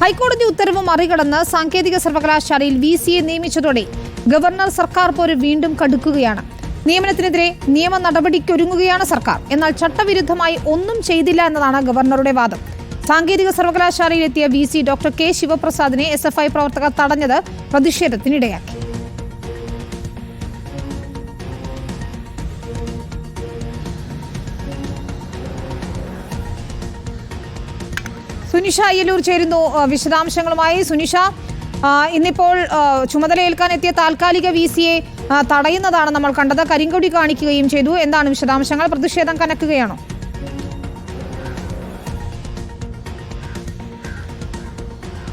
ഹൈക്കോടതി ഉത്തരവ് മറികടന്ന് സാങ്കേതിക സർവകലാശാലയിൽ VC-യെ നിയമിച്ചതോടെ ഗവർണർ സർക്കാർ പോര് വീണ്ടും കടുക്കുകയാണ്. നിയമനത്തിനെതിരെ നിയമ നടപടിക്കൊരുങ്ങുകയാണ് സർക്കാർ. എന്നാൽ ചട്ടവിരുദ്ധമായി ഒന്നും ചെയ്തില്ല എന്നതാണ് ഗവർണറുടെ വാദം. സാങ്കേതിക സർവകലാശാലയിലെത്തിയ VC ഡോക്ടർ K ശിവപ്രസാദിനെ SFI പ്രവർത്തകർ തടഞ്ഞത് പ്രതിഷേധത്തിനിടയാക്കി. സുനിഷ അയ്യലൂർ ചേരുന്നു വിശദാംശങ്ങളുമായി. സുനിഷ, ഇന്നിപ്പോൾ ചുമതലയേൽക്കാനെത്തിയ താൽക്കാലിക VC-യെ തടയുന്നതാണ് നമ്മൾ കണ്ടത്. കരിങ്കൊടി കാണിക്കുകയും ചെയ്തു. എന്താണ് വിശദാംശങ്ങൾ? പ്രതിഷേധം കനക്കുകയാണോ?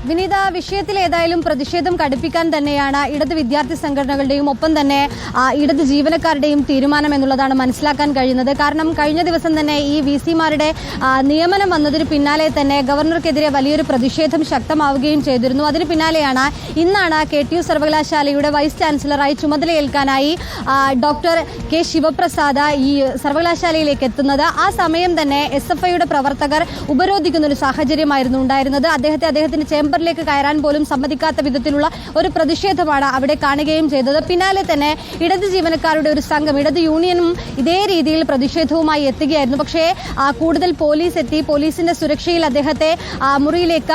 വിനീത, വിഷയത്തിൽ ഏതായാലും പ്രതിഷേധം കടുപ്പിക്കാൻ തന്നെയാണ് ഇടത് വിദ്യാർത്ഥി സംഘടനകളുടെയും ഒപ്പം തന്നെ ഇടത് ജീവനക്കാരുടെയും തീരുമാനം എന്നുള്ളതാണ് മനസ്സിലാക്കാൻ കഴിയുന്നത്. കാരണം കഴിഞ്ഞ ദിവസം തന്നെ ഈ VC-മാരുടെ നിയമനം വന്നതിന് പിന്നാലെ തന്നെ ഗവർണർക്കെതിരെ വലിയൊരു പ്രതിഷേധം ശക്തമാവുകയും ചെയ്തിരുന്നു. അതിന് പിന്നാലെയാണ് ഇന്നാണ് KTU സർവകലാശാലയുടെ വൈസ് ചാൻസലറായി ചുമതലയേൽക്കാനായി ഡോക്ടർ K ശിവപ്രസാദ് ഈ സർവകലാശാലയിലേക്ക് എത്തുന്നത്. ആ സമയം തന്നെ SFIയുടെ പ്രവർത്തകർ ഉപരോധിക്കുന്ന ഒരു സാഹചര്യമായിരുന്നു ഉണ്ടായിരുന്നത്. അദ്ദേഹത്തിന്റെ ചേംബറിലേക്ക് കയറാൻ പോലും സമ്മതിക്കാത്ത വിധത്തിലുള്ള ഒരു പ്രതിഷേധമാണ് അവിടെ കാണുകയും ചെയ്തത്. പിന്നാലെ തന്നെ ഇടത് ജീവനക്കാരുടെ ഒരു സംഘം, ഇടത് യൂണിയനും ഇതേ രീതിയിൽ പ്രതിഷേധവുമായി എത്തുകയായിരുന്നു. പക്ഷേ കൂടുതൽ പോലീസ് എത്തി പോലീസിന്റെ സുരക്ഷയിൽ അദ്ദേഹത്തെ മുറിയിലേക്ക്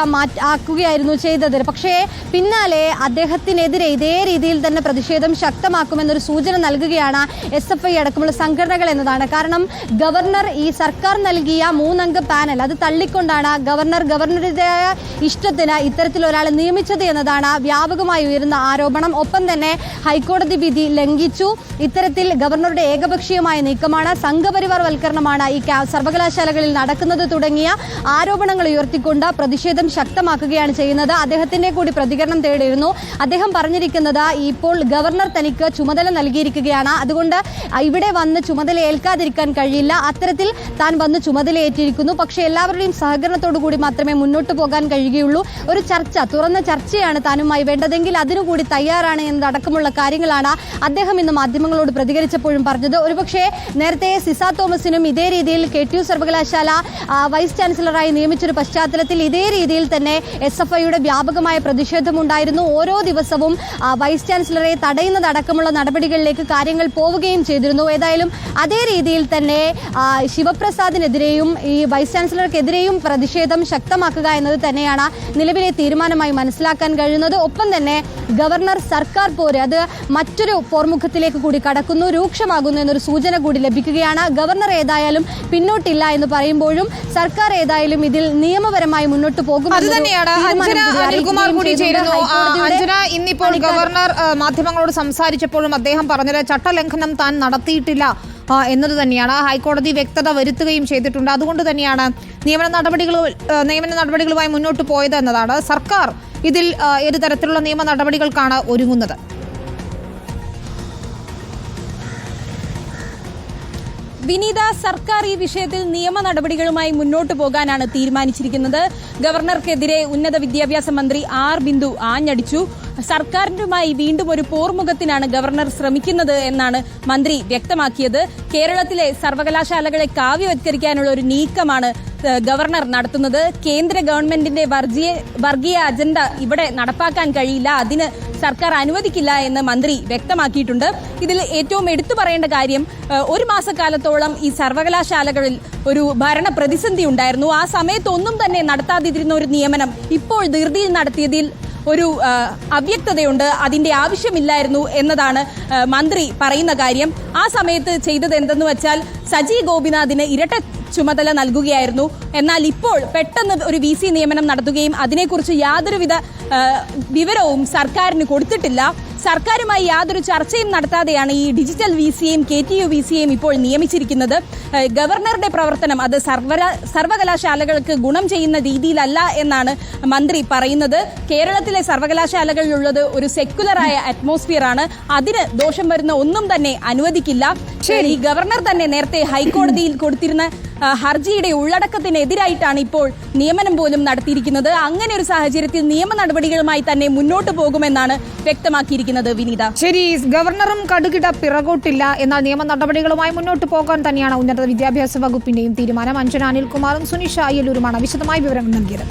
ആക്കുകയായിരുന്നു ചെയ്തത്. പക്ഷേ പിന്നാലെ അദ്ദേഹത്തിനെതിരെ ഇതേ രീതിയിൽ തന്നെ പ്രതിഷേധം ശക്തമാക്കുമെന്നൊരു സൂചന നൽകുകയാണ് SFI അടക്കമുള്ള സംഘടനകൾ എന്നതാണ്. കാരണം ഗവർണർ ഈ സർക്കാർ നൽകിയ 3 അംഗ പാനൽ അത് തള്ളിക്കൊണ്ടാണ് ഗവർണറുടേതായ ഇഷ്ടത്തിന് ഇത്തരത്തിലൊരാളെ നിയമിച്ചത് എന്നതാണ് വ്യാപകമായി ഉയരുന്ന ആരോപണം. ഒപ്പം തന്നെ ഹൈക്കോടതി വിധി ലംഘിച്ചു. ഇത്തരത്തിൽ ഗവർണറുടെ ഏകപക്ഷീയമായ നീക്കമാണ്, സംഘപരിവാർ വൽക്കരണമാണ് ഈ സർവകലാശാലകളിൽ നടക്കുന്നത് തുടങ്ങിയ ആരോപണങ്ങൾ ഉയർത്തിക്കൊണ്ട് പ്രതിഷേധം ശക്തമാക്കുകയാണ് ചെയ്യുന്നത്. അദ്ദേഹത്തിന്റെ കൂടി പ്രതികരണം തേടിയിരുന്നു. അദ്ദേഹം പറഞ്ഞിരിക്കുന്നത് ഇപ്പോൾ ഗവർണർ തനിക്ക് ചുമതല നൽകിയിരിക്കുകയാണ്, അതുകൊണ്ട് ഇവിടെ വന്ന് ചുമതല ഏൽക്കാതിരിക്കാൻ കഴിയില്ല. അത്തരത്തിൽ താൻ വന്ന് ചുമതലയേറ്റിരിക്കുന്നു. പക്ഷേ എല്ലാവരുടെയും സഹകരണത്തോടു കൂടി മാത്രമേ മുന്നോട്ട് പോകാൻ കഴിയുകയുള്ളൂ. ഒരു ചർച്ച, തുറന്ന ചർച്ചയാണ് താനുമായി വേണ്ടതെങ്കിൽ അതിനുകൂടി തയ്യാറാണ് എന്നതടക്കമുള്ള കാര്യങ്ങളാണ് അദ്ദേഹം ഇന്ന് മാധ്യമങ്ങളോട് പ്രതികരിച്ചപ്പോഴും പറഞ്ഞത്. ഒരുപക്ഷെ നേരത്തെ സിസ തോമസിനും ഇതേ രീതിയിൽ KTU സർവകലാശാല വൈസ് ചാൻസലറായി നിയമിച്ചൊരു പശ്ചാത്തലത്തിൽ ഇതേ രീതിയിൽ തന്നെ SFIയുടെ വ്യാപകമായ പ്രതിഷേധമുണ്ടായിരുന്നു. ഓരോ ദിവസവും വൈസ് ചാൻസലറെ തടയുന്നതടക്കമുള്ള നടപടികളിലേക്ക് കാര്യങ്ങൾ പോവുകയും ചെയ്തിരുന്നു. ഏതായാലും അതേ രീതിയിൽ തന്നെ ശിവപ്രസാദിനെതിരെയും ഈ വൈസ് ചാൻസലർക്കെതിരെയും പ്രതിഷേധം ശക്തമാക്കുക എന്നത് തന്നെയാണ് നിലവിലെ തീരുമാനമായി മനസ്സിലാക്കാൻ കഴിയുന്നത്. ഒപ്പം തന്നെ ഗവർണർ സർക്കാർ പോര് അത് മറ്റൊരു പോർമുഖത്തിലേക്ക് കൂടി കടക്കുന്നു, രൂക്ഷമാകുന്നു എന്നൊരു സൂചന കൂടി ലഭിക്കുകയാണ്. ഗവർണർ ഏതായാലും പിന്നോട്ടില്ല എന്ന് പറയുമ്പോഴും സർക്കാർ ഏതായാലും ഇതിൽ നിയമപരമായി മുന്നോട്ട് പോകും. ഇന്നിപ്പോൾ ഗവർണർ മാധ്യമങ്ങളോട് സംസാരിച്ചപ്പോഴും അദ്ദേഹം പറഞ്ഞത് ചട്ടലംഘനം താൻ നടത്തിയിട്ടില്ല എന്നത് തന്നെയാണ്. ഹൈക്കോടതി വ്യക്തത വരുത്തുകയും ചെയ്തിട്ടുണ്ട്. അതുകൊണ്ട് തന്നെയാണ് നിയമന നടപടികളുമായി മുന്നോട്ട് പോയത് എന്നതാണ്. സർക്കാർ ഇതിൽ ഏത് തരത്തിലുള്ള നിയമ നടപടികൾക്കാണ് ഒരുങ്ങുന്നത്? വിനീത, സർക്കാർ ഈ വിഷയത്തിൽ നിയമ നടപടികളുമായി മുന്നോട്ട് പോകാനാണ് തീരുമാനിച്ചിരിക്കുന്നത്. ഗവർണർക്കെതിരെ ഉന്നത വിദ്യാഭ്യാസ മന്ത്രി R ബിന്ദു ആഞ്ഞടിച്ചു. സർക്കാരിനുമായി വീണ്ടും ഒരു പോർമുഖത്തിനാണ് ഗവർണർ ശ്രമിക്കുന്നത് എന്നാണ് മന്ത്രി വ്യക്തമാക്കിയത്. കേരളത്തിലെ സർവകലാശാലകളെ കാവ്യവത്കരിക്കാനുള്ള ഒരു നീക്കമാണ് ഗവർണർ നടത്തുന്നത്. കേന്ദ്ര ഗവൺമെന്റിന്റെ വർഗീയ അജണ്ട ഇവിടെ നടപ്പാക്കാൻ കഴിയില്ല, അതിന് സർക്കാർ അനുവദിക്കില്ല എന്ന് മന്ത്രി വ്യക്തമാക്കിയിട്ടുണ്ട്. ഇതിൽ ഏറ്റവും എടുത്തു പറയേണ്ട കാര്യം, ഒരു മാസക്കാലത്തോളം ഈ സർവകലാശാലകളിൽ ഒരു ഭരണ പ്രതിസന്ധി ഉണ്ടായിരുന്നു. ആ സമയത്ത് ഒന്നും തന്നെ നടത്താതിരുന്ന ഒരു നിയമനം ഇപ്പോൾ ധൃതിയിൽ നടത്തിയതിൽ ഒരു അവ്യക്തതയുണ്ട്. അതിന്റെ ആവശ്യമില്ലായിരുന്നു എന്നതാണ് മന്ത്രി പറയുന്ന കാര്യം. ആ സമയത്ത് ചെയ്തത് എന്തെന്ന് വെച്ചാൽ സജി ഗോപിനാഥിന് ഇരട്ട ചുമതല നൽകുകയായിരുന്നു. എന്നാൽ ഇപ്പോൾ പെട്ടെന്ന് ഒരു VC നിയമനം നടത്തുകയും അതിനെക്കുറിച്ച് യാതൊരുവിധ വിവരവും സർക്കാരിന് കൊടുത്തിട്ടില്ല. സർക്കാരുമായി യാതൊരു ചർച്ചയും നടത്താതെയാണ് ഈ ഡിജിറ്റൽ VC-യെയും KTU VC-യെയും ഇപ്പോൾ നിയമിച്ചിരിക്കുന്നത്. ഗവർണറുടെ പ്രവർത്തനം അത് സർവകലാശാലകൾക്ക് ഗുണം ചെയ്യുന്ന രീതിയിലല്ല എന്നാണ് മന്ത്രി പറയുന്നത്. കേരളത്തിലെ സർവകലാശാലകളിലുള്ളത് ഒരു സെക്യുലറായ അറ്റ്മോസ്ഫിയർ ആണ്, അതിന് ദോഷം വരുന്ന ഒന്നും തന്നെ അനുവദിക്കില്ല. ഈ ഗവർണർ തന്നെ നേരത്തെ ഹൈക്കോടതിയിൽ കൊടുത്തിരുന്ന ഹർജിയുടെ ഉള്ളടക്കത്തിനെതിരായിട്ടാണ് ഇപ്പോൾ നിയമനം പോലും നടത്തിയിരിക്കുന്നത്. അങ്ങനെ ഒരു സാഹചര്യത്തിൽ നിയമ നടപടികളുമായി തന്നെ മുന്നോട്ട് പോകുമെന്നാണ് വ്യക്തമാക്കിയിരിക്കുന്നത്. വിനീത, ശരി, ഗവർണറും കടുകിട പിറകോട്ടില്ല, എന്നാൽ നിയമ നടപടികളുമായി മുന്നോട്ട് പോകാൻ തന്നെയാണ് ഉന്നത വിദ്യാഭ്യാസ വകുപ്പിന്റെയും തീരുമാനം. അഞ്ജന അനിൽകുമാറും സുനിഷ അയ്യലൂരുമാണ് വിശദമായ വിവരങ്ങൾ നൽകിയത്.